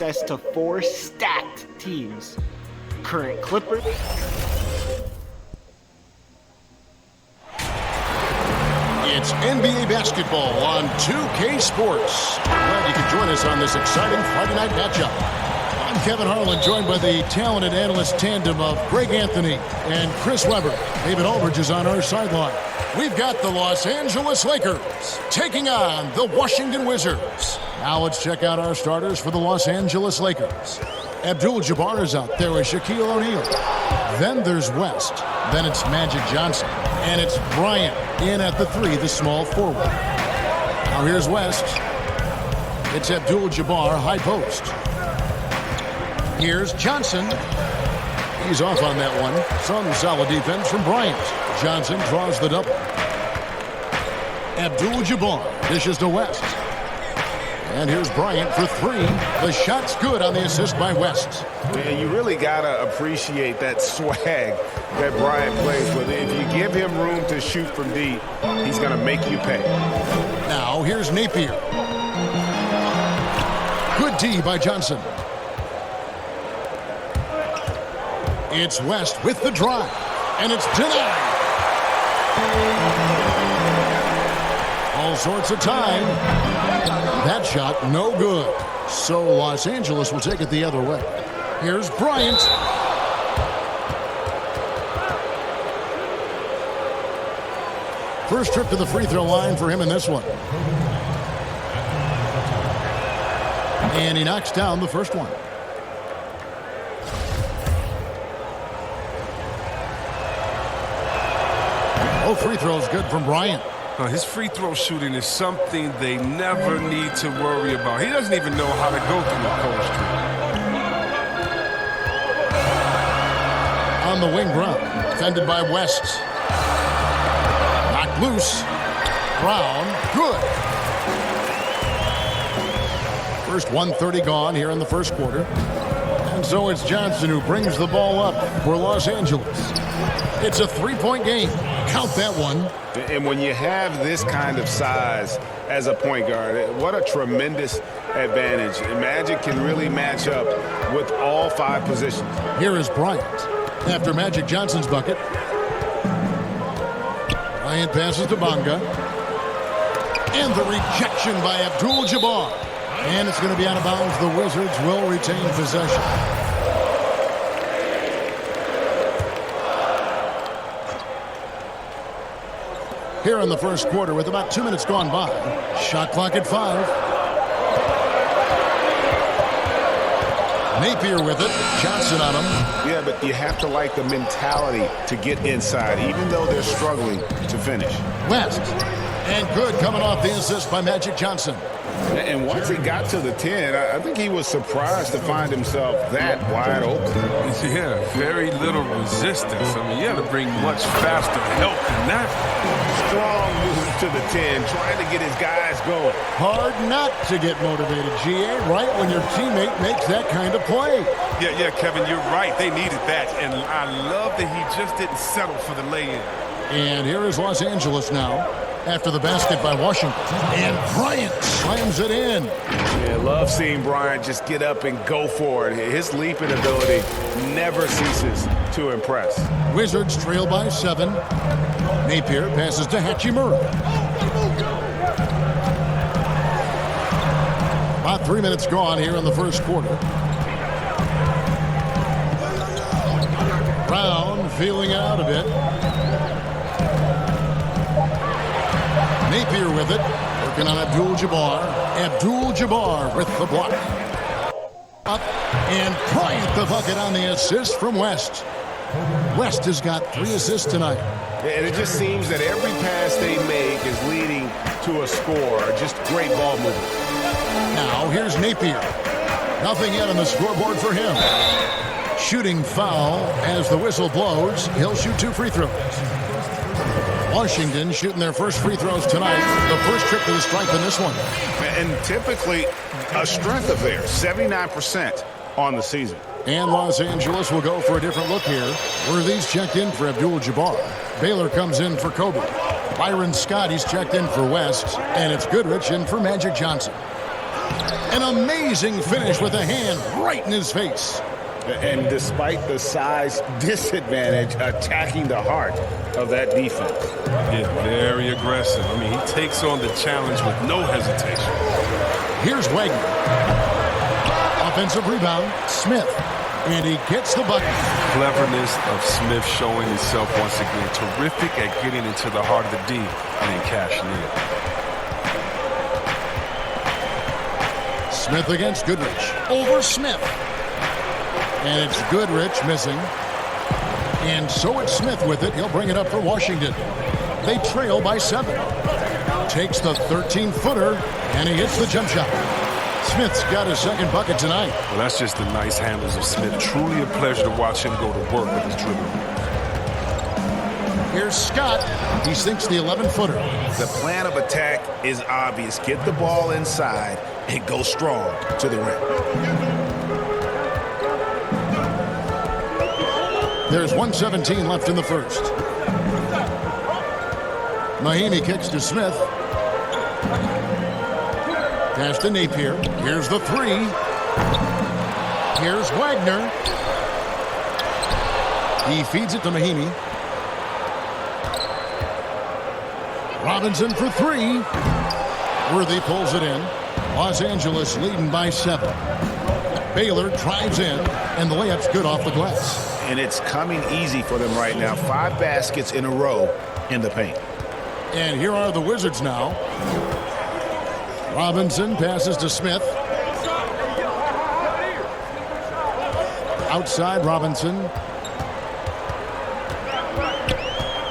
access to 4 stacked teams. Current Clippers. It's NBA basketball on 2K Sports. Glad you could join us on this exciting Friday night matchup. I'm Kevin Harlan, joined by the talented analyst tandem of Greg Anthony and Chris Webber. David Aldridge is on our sideline. We've got the Los Angeles Lakers taking on the Washington Wizards. Now let's check out our starters for the Los Angeles Lakers. Abdul-Jabbar is out there with Shaquille O'Neal. Then there's West. Then it's Magic Johnson. And it's Bryant in at the 3, the small forward. Now here's West. It's Abdul-Jabbar, high post. Here's Johnson. He's off on that one. Some solid defense from Bryant. Johnson draws the double. Abdul-Jabbar dishes to West. And here's Bryant for 3. The shot's good on the assist by West. And you really got to appreciate that swag that Bryant plays with. If you give him room to shoot from deep, he's going to make you pay. Now here's Napier. Good D by Johnson. It's West with the drive. And it's denied. All sorts of time. That shot, no good. So Los Angeles will take it the other way. Here's Bryant. First trip to the free throw line for him in this one. And he knocks down the first one. Both free throws good from Bryant. His free throw shooting is something they never need to worry about. He doesn't even know how to go through the cold street. On the wing, Brown. Defended by West. Knocked loose. Brown, good. First 1:30 gone here in the first quarter. And so it's Johnson who brings the ball up for Los Angeles. It's a 3-point game. Count that one. And when you have this kind of size as a point guard, what a tremendous advantage. And Magic can really match up with all 5 positions. Here is Bryant after Magic Johnson's bucket. Bryant passes to Bonga. And the rejection by Abdul-Jabbar. And it's going to be out of bounds. The Wizards will retain possession. Here in the first quarter with about 2 minutes gone by. Shot clock at 5. Napier with it. Johnson on him. Yeah, but you have to like the mentality to get inside, even though they're struggling to finish. West. And good coming off the assist by Magic Johnson. And once he got to the 10, I think he was surprised to find himself that wide open. Yeah, very little resistance. I mean, you got to bring much faster help than that. Strong move to the 10, trying to get his guys going. Hard not to get motivated, GA, right when your teammate makes that kind of play. Yeah, Kevin, you're right. They needed that. And I love that he just didn't settle for the lay-in. And here is Los Angeles now after the basket by Washington. And Bryant slams it in. Yeah, love seeing Bryant just get up and go for it. His leaping ability never ceases to impress. Wizards trail by 7. Napier passes to Hachimura. About 3 minutes gone here in the first quarter. Brown feeling it out a bit. Napier with it. Working on Abdul-Jabbar. Abdul-Jabbar with the block. Up and Bryant the bucket on the assist from West. West has got 3 assists tonight. And it just seems that every pass they make is leading to a score. Just great ball movement. Now here's Napier. Nothing yet on the scoreboard for him. Shooting foul as the whistle blows. He'll shoot 2 free throws. Washington shooting their first free throws tonight. The first trip to the stripe in this one. And typically a strength of theirs, 79% on the season. And Los Angeles will go for a different look here. Worthy's checked in for Abdul-Jabbar. Baylor comes in for Kobe. Byron Scott, he's checked in for West. And it's Goodrich in for Magic Johnson. An amazing finish with a hand right in his face. And despite the size disadvantage, attacking the heart of that defense. Yeah, very aggressive. I mean, he takes on the challenge with no hesitation. Here's Wagner. Offensive rebound, Smith. And he gets the bucket. Cleverness of Smith showing himself once again. Terrific at getting into the heart of the D and then cashing in. Smith against Goodrich. Over Smith. And it's Goodrich missing. And so it's Smith with it. He'll bring it up for Washington. They trail by 7. Takes the 13-footer, and he hits the jump shot. Smith's got his second bucket tonight. Well, that's just the nice handles of Smith. Truly a pleasure to watch him go to work with his dribbling. Here's Scott. He sinks the 11-footer. The plan of attack is obvious. Get the ball inside and go strong to the rim. There's 1:17 left in the first. Mahimi kicks to Smith. Pass to Napier. Here's the 3. Here's Wagner. He feeds it to Mahimi. Robinson for 3. Worthy pulls it in. Los Angeles leading by 7. Baylor drives in, and the layup's good off the glass. And it's coming easy for them right now. 5 baskets in a row in the paint. And here are the Wizards now. Robinson passes to Smith. Outside Robinson.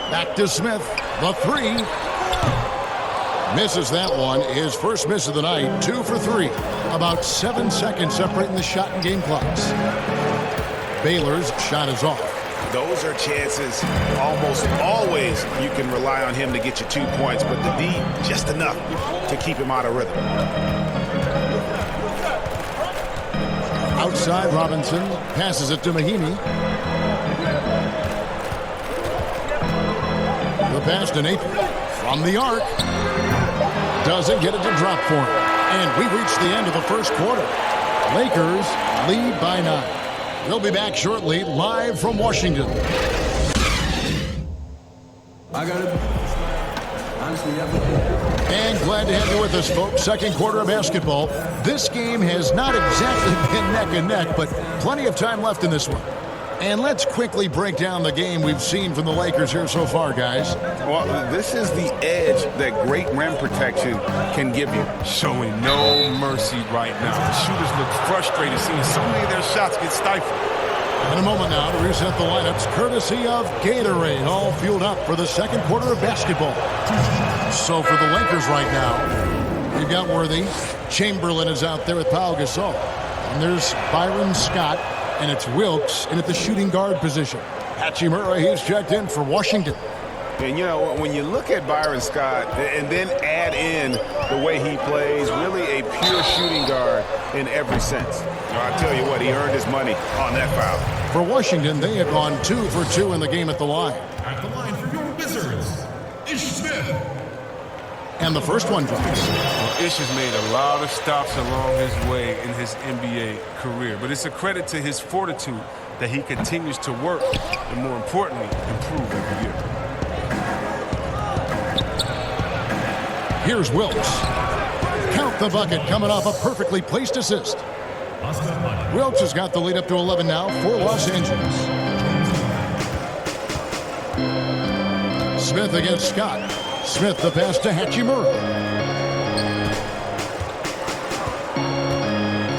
Back to Smith. The 3. Misses that one. His first miss of the night. 2 for 3. About 7 seconds separating the shot and game clocks. Baylor's shot is off. Those are chances almost always you can rely on him to get you 2 points, but the D just enough to keep him out of rhythm. Outside Robinson passes it to Mahimi. The pass to Napier from the arc. Doesn't get it to drop for him. And we've reached the end of the first quarter. Lakers lead by 9. We'll be back shortly, live from Washington. And glad to have you with us, folks. Second quarter of basketball. This game has not exactly been neck and neck, but plenty of time left in this one. And let's quickly break down the game we've seen from the Lakers here so far, guys. Well, this is the edge that great rim protection can give you. Showing no mercy right now. The shooters look frustrated seeing so many of their shots get stifled. In a moment now to reset the lineups, courtesy of Gatorade, all fueled up for the second quarter of basketball. So for the Lakers right now, we've got Worthy. Chamberlain is out there with Pau Gasol. And there's Byron Scott. And it's Wilkes in at the shooting guard position. Hachimura, he's checked in for Washington. And, you know, when you look at Byron Scott and then add in the way he plays, really a pure shooting guard in every sense. I tell you what, he earned his money on that foul. For Washington, they have gone 2 for 2 in the game at the line. At the line for your Wizards, Ish Smith. And the first one drops. Well, Ish has made a lot of stops along his way in his NBA career, but it's a credit to his fortitude that he continues to work and, more importantly, improve every year. Here's Wilkes. Count the bucket coming off a perfectly placed assist. Wilkes has got the lead up to 11 now for Los Angeles. Smith against Scott. Smith the pass to Hachimura.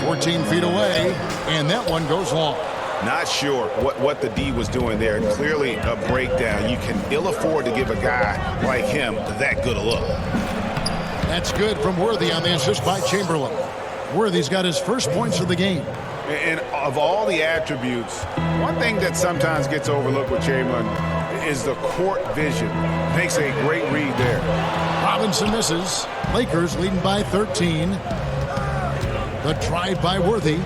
14 feet away, and that one goes long. Not sure what the D was doing there. Clearly a breakdown. You can ill afford to give a guy like him that good a look. That's good from Worthy on the assist by Chamberlain. Worthy's got his first points of the game. And of all the attributes, one thing that sometimes gets overlooked with Chamberlain is the court vision. Makes a great read there. Robinson misses. Lakers leading by 13. The drive by Worthy,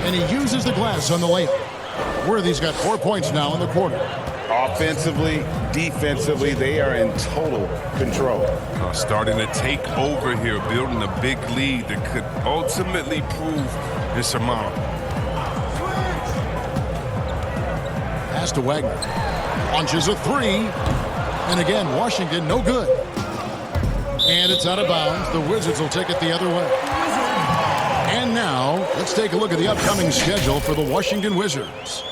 and he uses the glass on the layup. Worthy's got 4 points now in the quarter. Offensively, defensively, they are in total control. Starting to take over here, building a big lead that could ultimately prove insurmountable. Pass to Wagner. Launches a three. And again, Washington, no good. And it's out of bounds. The Wizards will take it the other way. And now, let's take a look at the upcoming schedule for the Washington Wizards.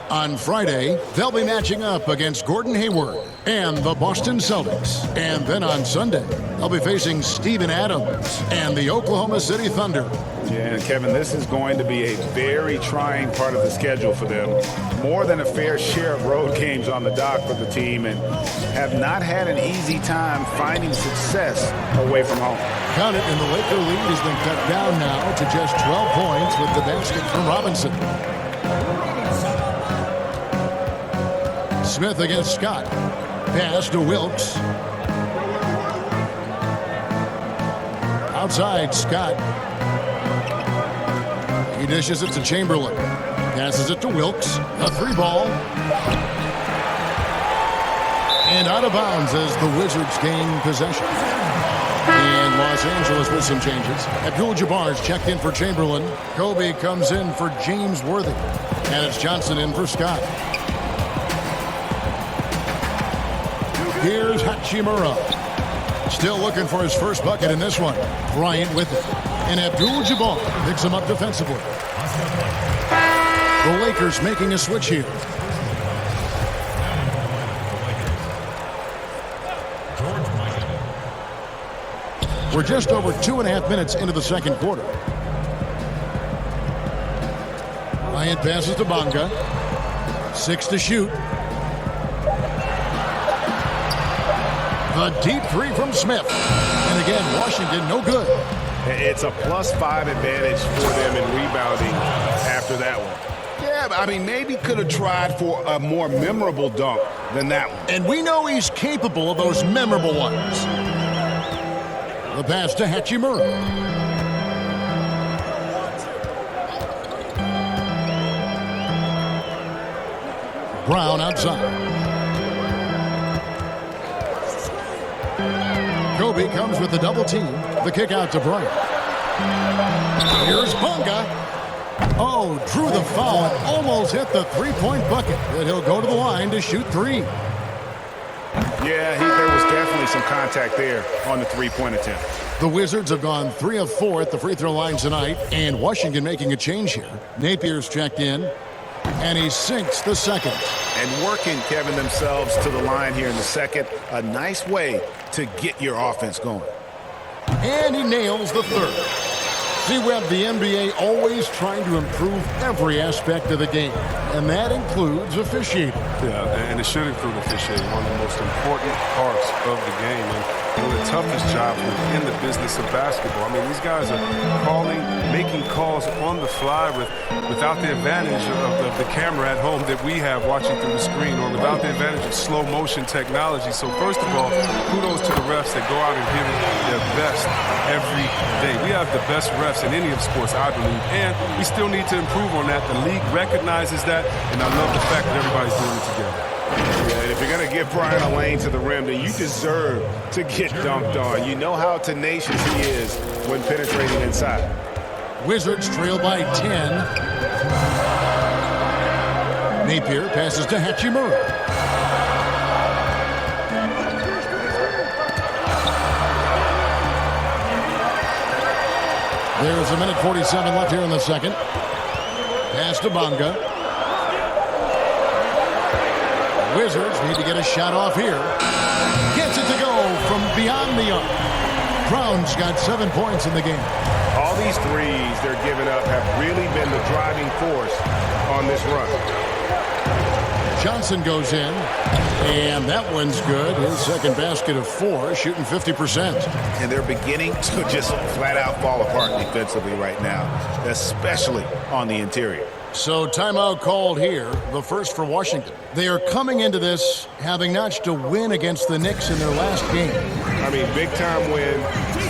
On Friday, they'll be matching up against Gordon Hayward and the Boston Celtics. And then on Sunday, they'll be facing Steven Adams and the Oklahoma City Thunder. Yeah, and Kevin, this is going to be a very trying part of the schedule for them. More than a fair share of road games on the dock for the team, and have not had an easy time finding success away from home. Count it, and the Laker lead has been cut down now to just 12 points with the basket from Robinson. Smith against Scott. Pass to Wilkes. Outside, Scott. He dishes it to Chamberlain. Passes it to Wilkes. A three ball. And out of bounds as the Wizards gain possession. And Los Angeles with some changes. Abdul-Jabbar's checked in for Chamberlain. Kobe comes in for James Worthy. And it's Johnson in for Scott. Here's Hachimura. Still looking for his first bucket in this one. Bryant with it. And Abdul-Jabbar picks him up defensively. The Lakers making a switch here. We're just over 2.5 minutes into the second quarter. Bryant passes to Bonga. 6 to shoot. A deep three from Smith. And again, Washington, no good. It's a +5 advantage for them in rebounding after that one. Yeah, I mean, maybe could have tried for a more memorable dunk than that one. And we know he's capable of those memorable ones. The pass to Hachimura. Brown outside. Kobe comes with the double team. The kick out to Bryant. Here's Bonga. Oh, drew the foul and almost hit the three-point bucket. But he'll go to the line to shoot three. Yeah, there was definitely some contact there on the three-point attempt. The Wizards have gone 3 of 4 at the free throw line tonight, and Washington making a change here. Napier's checked in, and he sinks the second. And working, Kevin, themselves to the line here in the second. A nice way to get your offense going. And he nails the third. See, Webb, the NBA always trying to improve every aspect of the game, and that includes officiating. Yeah, and it should include officiating, one of the most important parts of the game, and one of the toughest jobs within the business of basketball. I mean, these guys are making calls on the fly without the advantage of the camera at home that we have watching through the screen, or without the advantage of slow motion technology. So first of all, kudos to the refs that go out and give it their best every day. We have the best refs in any of sports, I believe, and we still need to improve on that. The league recognizes that, and I love the fact that everybody's doing it together. Yeah, and if you're going to give Bryant a lane to the rim, then you deserve to get dunked on. You know how tenacious he is when penetrating inside. Wizards trail by 10. Napier passes to Hachimura. There's a minute 47 left here in the second. Pass to Bonga. Wizards need to get a shot off here. Gets it to go from beyond the arc. Brown's got 7 points in the game. All these threes they're giving up have really been the driving force on this run. Johnson goes in, and that one's good. His second basket of 4, shooting 50%. And they're beginning to just flat out fall apart defensively right now, especially on the interior. So timeout called here, the first for Washington. They are coming into this having notched a win against the Knicks in their last game. I mean, big-time win,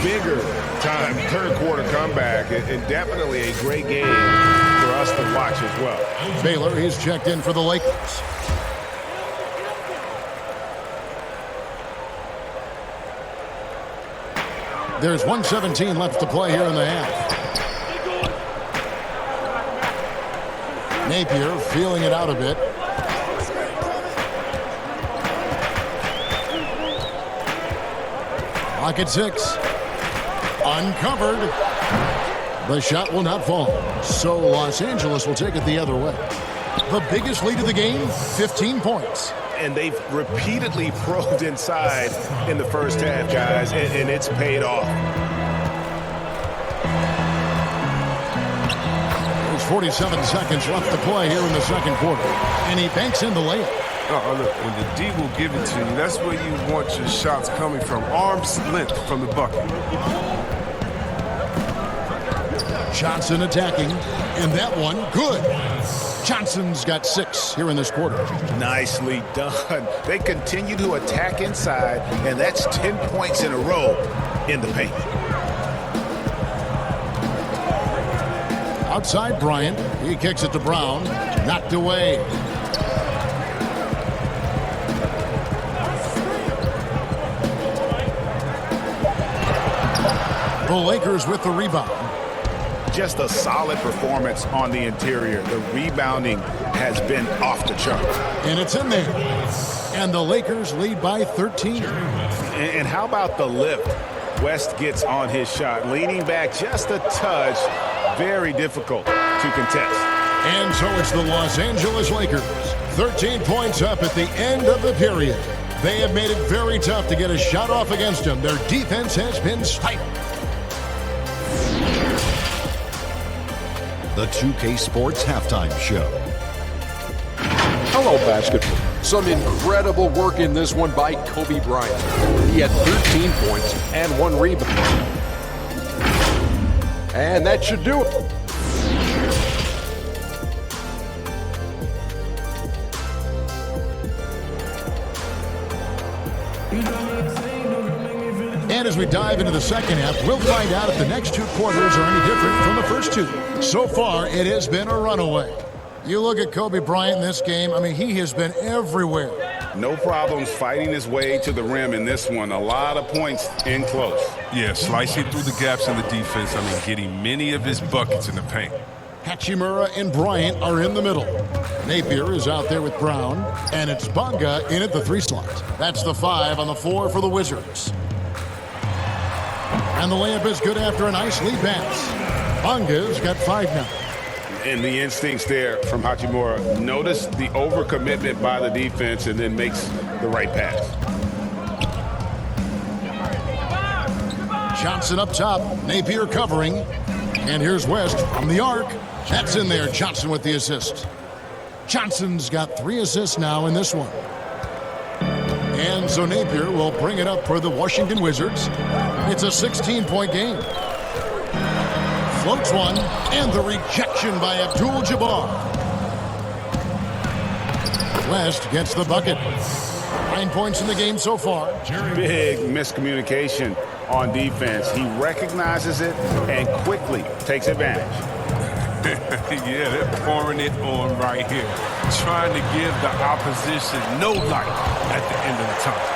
bigger-time third-quarter comeback, and definitely a great game for us to watch as well. Baylor, he's checked in for the Lakers. There's 1:17 left to play here in the half. Napier feeling it out a bit. Clock at 6. Uncovered. The shot will not fall. So Los Angeles will take it the other way. The biggest lead of the game, 15 points. And they've repeatedly probed inside in the first half, guys, and it's paid off. There's 47 seconds left to play here in the second quarter. And he banks in the layup. Oh, look, when the D will give it to you, that's where you want your shots coming from. Arm's length from the bucket. Johnson attacking. And that one, good. Johnson's got 6 here in this quarter. Nicely done. They continue to attack inside, and that's 10 points in a row in the paint. Outside Bryant. He kicks it to Brown. Knocked away. The Lakers with the rebound. Just a solid performance on the interior. The rebounding has been off the chart. And it's in there. And the Lakers lead by 13. And how about the lift? West gets on his shot, leaning back just a touch. Very difficult to contest. And so it's the Los Angeles Lakers. 13 points up at the end of the period. They have made it very tough to get a shot off against them. Their defense has been stifled. The 2K Sports Halftime Show. Hello, basketball. Some incredible work in this one by Kobe Bryant. He had 13 points and 1 rebound. And that should do it. And as we dive into the second half, we'll find out if the next 2 quarters are any different from the first 2. So far, it has been a runaway. You look at Kobe Bryant in this game, I mean, he has been everywhere. No problems fighting his way to the rim in this one. A lot of points in close. Yeah, slicing through the gaps in the defense. I mean, getting many of his buckets in the paint. Hachimura and Bryant are in the middle. Napier is out there with Brown, and it's Bonga in at the 3 slot. That's the 5 on the floor for the Wizards. And the layup is good after a nice lead pass. Bonga's got 5 now. And the instincts there from Hachimura. Notice the overcommitment by the defense and then makes the right pass. Johnson up top. Napier covering. And here's West from the arc. That's in there. Johnson with the assist. Johnson's got 3 assists now in this one. And so Napier will bring it up for the Washington Wizards. It's a 16-point game. Floats one, and the rejection by Abdul-Jabbar. West gets the bucket. 9 points in the game so far. Big miscommunication on defense. He recognizes it and quickly takes advantage. Yeah, they're pouring it on right here. Trying to give the opposition no light at the end of the tunnel.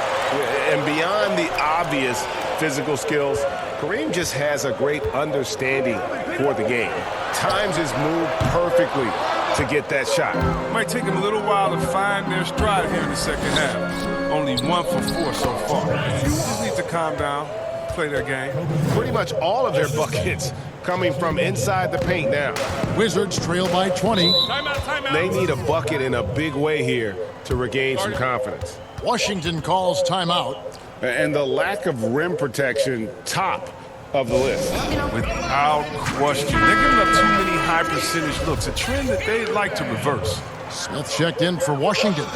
And beyond the obvious physical skills, Kareem just has a great understanding for the game. Times his move perfectly to get that shot. Might take him a little while to find their stride here in the second half. Only 1 for 4 so far. You just need to calm down, play their game. Pretty much all of their buckets coming from inside the paint now. Wizards trail by 20. Timeout. They need a bucket in a big way here to regain some confidence. Washington calls timeout. And the lack of rim protection, top of the list. Without question. They're giving up too many high percentage looks, a trend that they'd like to reverse. Smith checked in for Washington.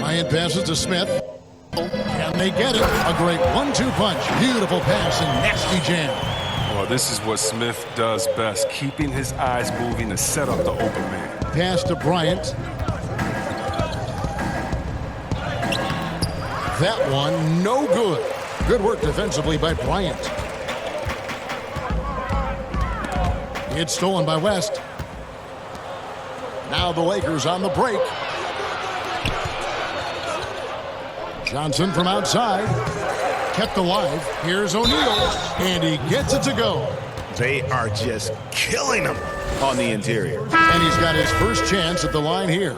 Bryant passes to Smith. Can they get it? A great 1-2 punch. Beautiful pass and nasty jam. Well, this is what Smith does best, keeping his eyes moving to set up the open man. Pass to Bryant. That one, no good. Good work defensively by Bryant. It's stolen by West. Now the Lakers on the break. Johnson from outside. Kept alive. Here's O'Neal. And he gets it to go. They are just killing him on the interior. And he's got his first chance at the line here.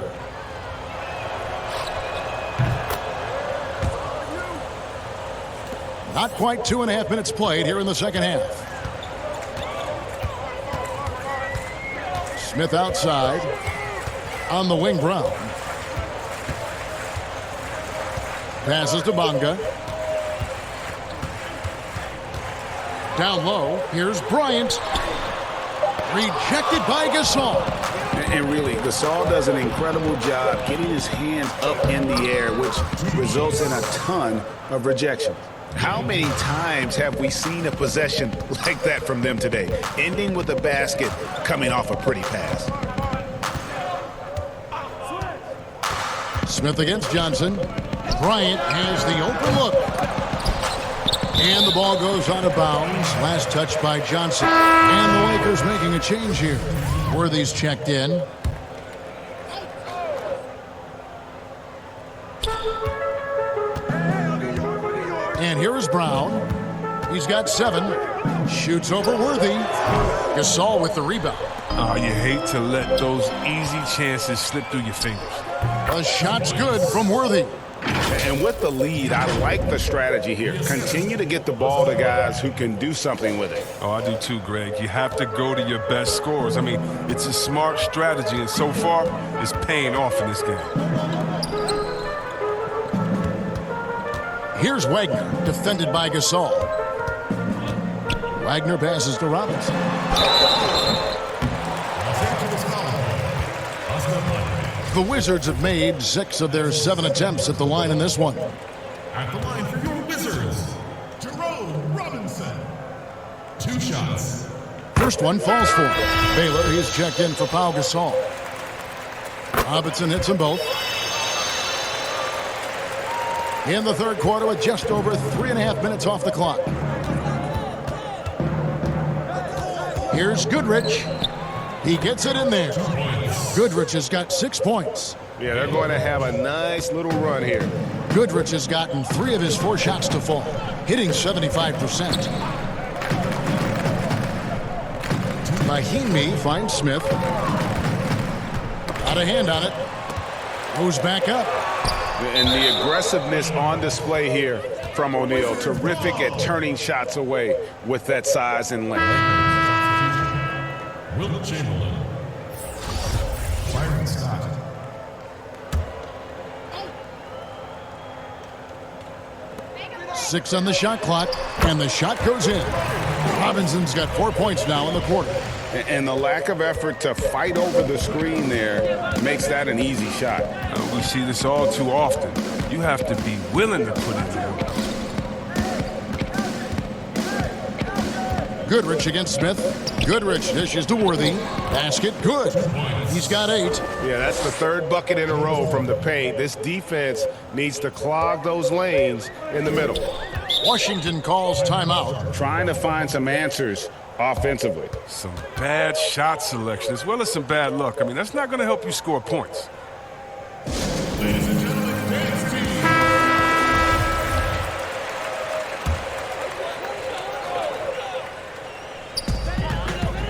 Not quite 2.5 minutes played here in the second half. Smith outside. On the wing, Brown. Passes to Bonga. Down low, here's Bryant. Rejected by Gasol. And really, Gasol does an incredible job getting his hands up in the air, which results in a ton of rejection. How many times have we seen a possession like that from them today, ending with a basket coming off a pretty pass? Smith against Johnson. Bryant has the open look. And the ball goes out of bounds. Last touch by Johnson. And the Lakers making a change here. Worthy's checked in. And here is Brown. He's got 7. Shoots over Worthy. Gasol with the rebound. Oh, you hate to let those easy chances slip through your fingers. The shot's good from Worthy. And with the lead, I like the strategy here. Continue to get the ball to guys who can do something with it. Oh, I do too, Greg. You have to go to your best scorers. I mean, it's a smart strategy, and so far, it's paying off in this game. Here's Wagner, defended by Gasol. Wagner passes to Robinson. The Wizards have made 6 of their 7 attempts at the line in this one. At the line for your Wizards, Jerome Robinson. 2 shots. First one falls for him. Baylor, he's checked in for Pau Gasol. Robinson hits them both. In the third quarter with just over 3.5 minutes off the clock. Here's Goodrich. He gets it in there. Goodrich has got 6 points. Yeah, they're going to have a nice little run here. Goodrich has gotten 3 of his 4 shots to fall, hitting 75%. Mahimi finds Smith. Got a hand on it. Goes back up. And the aggressiveness on display here from O'Neal. Terrific at turning shots away with that size and length. Will Chamberlain. Byron Scott. Six on the shot clock, and the shot goes in. Robinson's got 4 points now in the quarter. And the lack of effort to fight over the screen there makes that an easy shot. We see this all too often. You have to be willing to put it there. Goodrich against Smith. Goodrich dishes to Worthy. Basket good. He's got 8. Yeah, that's the 3rd bucket in a row from the paint. This defense needs to clog those lanes in the middle. Washington calls timeout. Trying to find some answers offensively. Some bad shot selection as well as some bad luck. I mean, that's not going to help you score points. Ladies and gentlemen, dance team.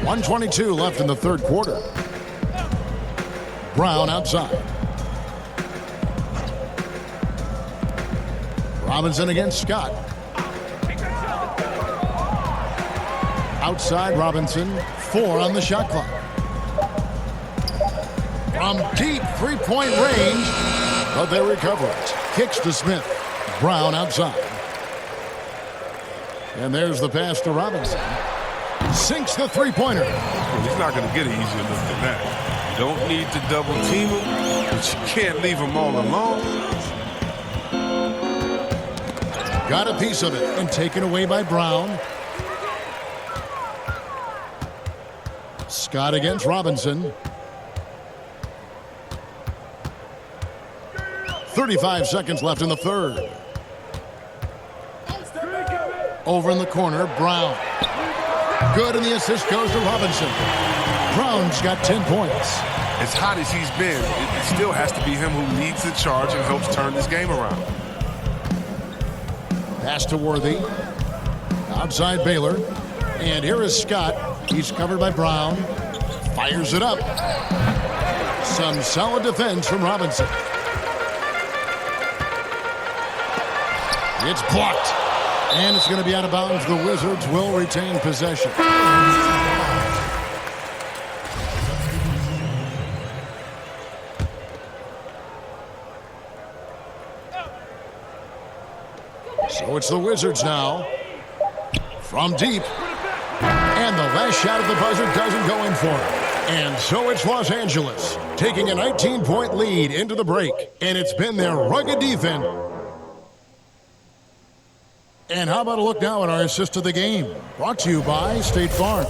1:22 left in the third quarter. Brown outside. Robinson against Scott. Outside Robinson. 4 on the shot clock. From deep three-point range, but they recover it. Kicks to Smith. Brown outside. And there's the pass to Robinson. Sinks the three-pointer. Well, he's not going to get an easier look than that. You don't need to double team him, but you can't leave him all alone. Got a piece of it and taken away by Brown. Scott against Robinson. 35 seconds left in the third. Over in the corner, Brown. Good, and the assist goes to Robinson. Brown's got 10 points. As hot as he's been, it still has to be him who leads the charge and helps turn this game around. Pass to Worthy. Outside Baylor. And here is Scott. He's covered by Brown. Fires it up. Some solid defense from Robinson. It's blocked. And it's going to be out of bounds. The Wizards will retain possession. So it's the Wizards now. From deep. And the last shot of the buzzer doesn't go in for it. And so it's Los Angeles taking a 19-point lead into the break. And it's been their rugged defense. And how about a look now at our assist of the game? Brought to you by State Farm.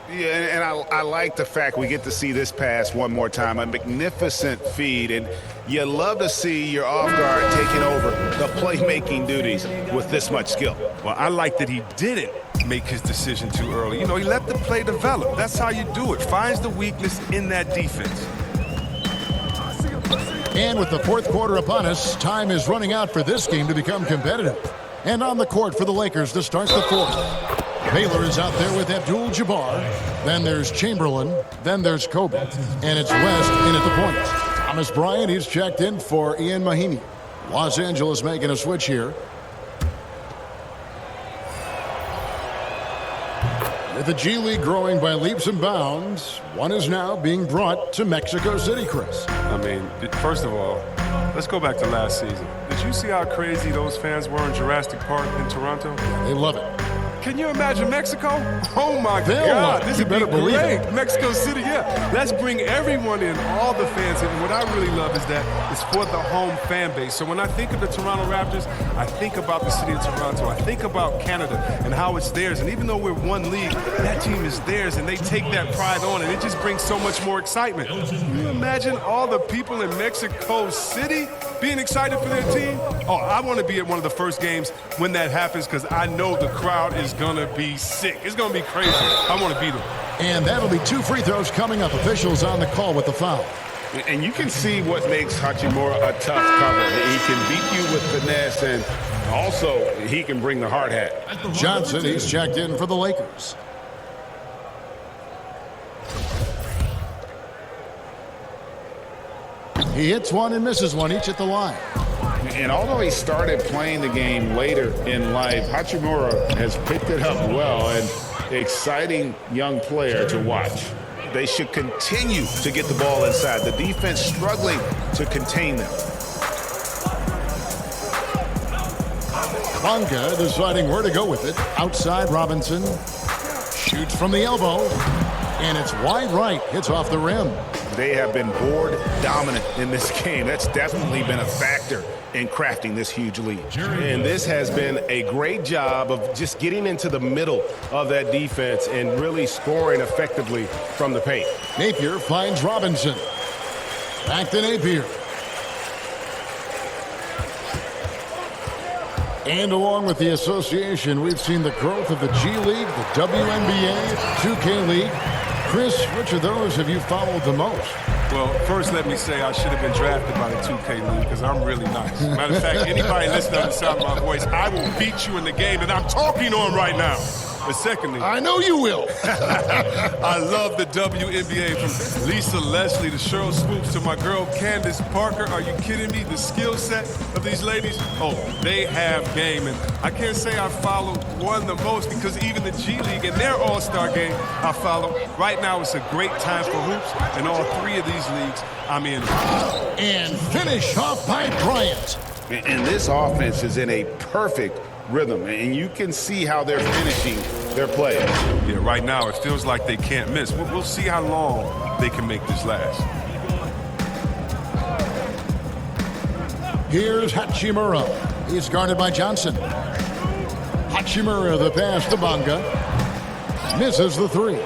Yeah, and I like the fact we get to see this pass one more time. A magnificent feed, and you love to see your off guard taking over the playmaking duties with this much skill. Well, I like that he didn't make his decision too early. You know, he let the play develop. That's how you do it. Finds the weakness in that defense. And with the fourth quarter upon us, time is running out for this game to become competitive. And on the court for the Lakers to start the fourth. Baylor is out there with Abdul-Jabbar. Then there's Chamberlain. Then there's Kobe. And it's West in at the point. Thomas Bryant, he's checked in for Ian Mahimi. Los Angeles making a switch here. With the G League growing by leaps and bounds, one is now being brought to Mexico City, Chris. I mean, first of all, let's go back to last season. Did you see how crazy those fans were in Jurassic Park in Toronto? They love it. Can you imagine Mexico? Oh, my They'll God. This would be believe great. it. Mexico City, yeah. Let's bring everyone in, all the fans in. And what I really love is that it's for the home fan base. So when I think of the Toronto Raptors, I think about the city of Toronto. I think about Canada and how it's theirs. And even though we're one league, that team is theirs, and they take that pride on, and it just brings so much more excitement. Can you imagine all the people in Mexico City being excited for their team? Oh, I want to be at one of the first games when that happens because I know the crowd is going to be sick. It's going to be crazy. I want to be there. And that'll be 2 free throws coming up. Officials on the call with the foul. And you can see what makes Hachimura a tough cover. He can beat you with finesse, and also he can bring the hard hat. Johnson, he's checked in for the Lakers. He hits one and misses one, each at the line. And although he started playing the game later in life, Hachimura has picked it up well, and exciting young player to watch. They should continue to get the ball inside. The defense struggling to contain them. Bonga deciding where to go with it. Outside Robinson. Shoots from the elbow. And it's wide right. Hits off the rim. They have been board dominant in this game. That's definitely been a factor in crafting this huge lead. And This has been a great job of just getting into the middle of that defense and really scoring effectively from the paint. Napier finds Robinson. Back to Napier. And along with the association, we've seen the growth of the G League, the WNBA, 2K League. Chris, which of those have you followed the most? Well, first let me say I should have been drafted by the 2K League because I'm really nice. Matter of fact, anybody listening to the sound of my voice, I will beat you in the game that I'm talking on right now. But secondly, I know you will. I love the WNBA, from Lisa Leslie to Cheryl Swoops to my girl Candace Parker. Are you kidding me? The skill set of these ladies, oh, they have game. And I can't say I follow one the most because even the G League and their all-star game I follow. Right now it's a great time for hoops, and all 3 of these leagues I'm in. And finish off by Bryant. And this offense is in a perfect rhythm, and you can see how they're finishing their play. Yeah, right now it feels like they can't miss. We'll see how long they can make this last. Here's Hachimura. He's guarded by Johnson. Hachimura, the pass to Bonga. Misses the 3.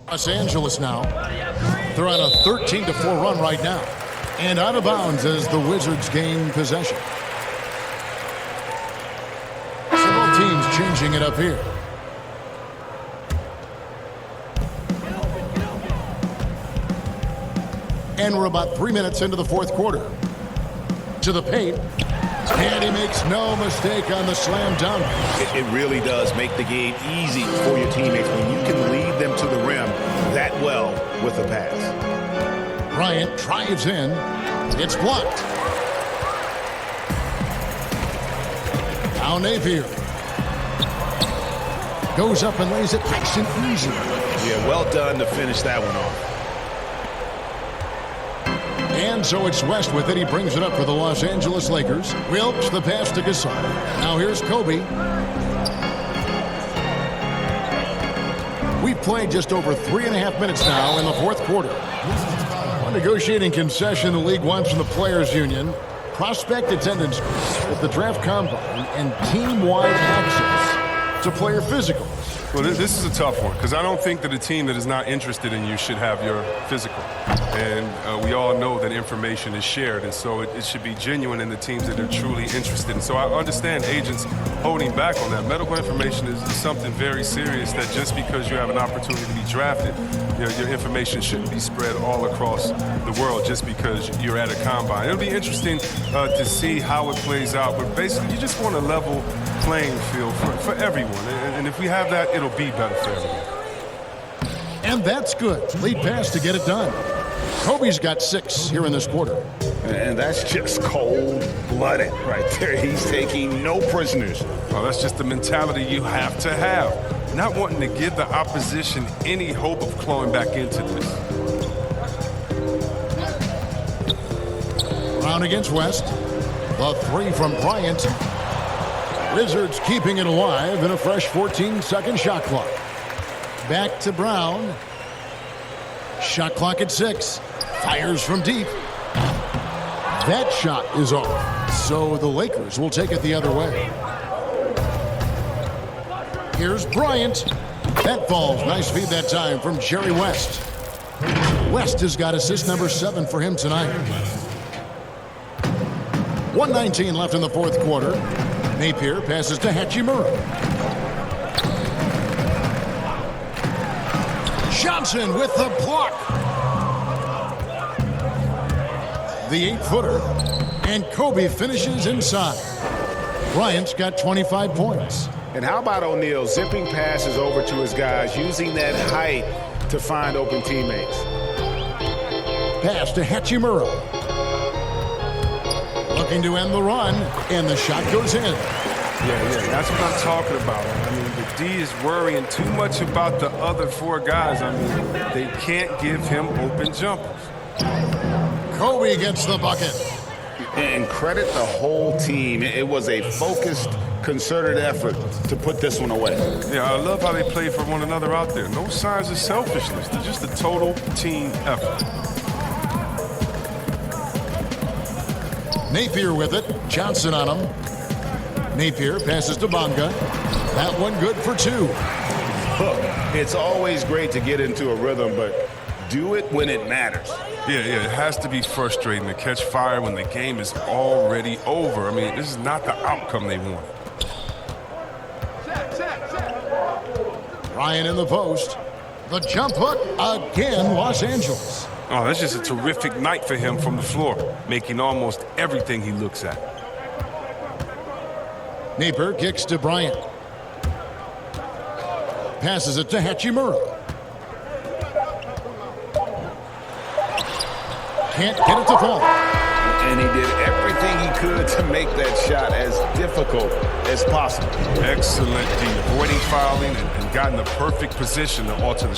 Los Angeles now. They're on a 13-4 run right now. And out of bounds as the Wizards gain possession. Several teams changing it up here. And we're about 3 minutes into the fourth quarter. To the paint. And he makes no mistake on the slam dunk. It really does make the game easy for your teammates when you can lead them to the rim that well with a pass. Bryant drives in. It's blocked. Now Napier goes up and lays it nice and easy. Yeah, well done to finish that one off. And so it's West with it. He brings it up for the Los Angeles Lakers. Wilkes the pass to Gasol. Now here's Kobe. We've played just over 3.5 minutes now in the fourth quarter. A negotiating concession the league wants from the Players Union. Prospect attendance at the draft combine and team-wide access to player physicals. Well, this is a tough one because I don't think that a team that is not interested in you should have your physical. And we all know that information is shared, and so it should be genuine in the teams that are truly interested in. So I understand agents holding back on that. Medical information is something very serious that just because you have an opportunity to be drafted, your information shouldn't be spread all across the world just because you're at a combine. It'll be interesting to see how it plays out, but basically you just want a level playing field for everyone. And if we have that, it'll be better for everyone. And that's good. Lead pass to get it done. Kobe's got 6 here in this quarter. And that's just cold-blooded right there. He's taking no prisoners. Well, that's just the mentality you have to have. Not wanting to give the opposition any hope of clawing back into this. Brown against West. The 3 from Bryant. Wizards keeping it alive in a fresh 14-second shot clock. Back to Brown. Shot clock at 6. Fires from deep. That shot is off. So the Lakers will take it the other way. Here's Bryant. That falls. Nice feed that time from Jerry West. West has got assist number 7 for him tonight. 1:19 left in the fourth quarter. Napier passes to Hachimura. Johnson with the block. The 8-footer. And Kobe finishes inside. Bryant's got 25 points. And how about O'Neal zipping passes over to his guys, using that height to find open teammates. Pass to Hachimura. Looking to end the run, and the shot goes in. Yeah, that's what I'm talking about. I mean, the D is worrying too much about the other 4 guys. I mean, they can't give him open jumpers. Kobe gets the bucket. And credit the whole team. It was a focused, concerted effort to put this one away. Yeah, I love how they play for one another out there. No signs of selfishness. They're just a total team effort. Napier with it. Johnson on him. Napier passes to Bonga. That one good for 2. Look, it's always great to get into a rhythm, but do it when it matters. Yeah, it has to be frustrating to catch fire when the game is already over. I mean, this is not the outcome they wanted. Ryan in the post. The jump hook again, Los Angeles. Oh, that's just a terrific night for him from the floor, making almost everything he looks at. Napier kicks to Bryant. Passes it to Hachimura. Can't get it to fall. And he did everything he could to make that shot as difficult as possible. Excellent D, avoiding fouling and got in the perfect position to alter the shot.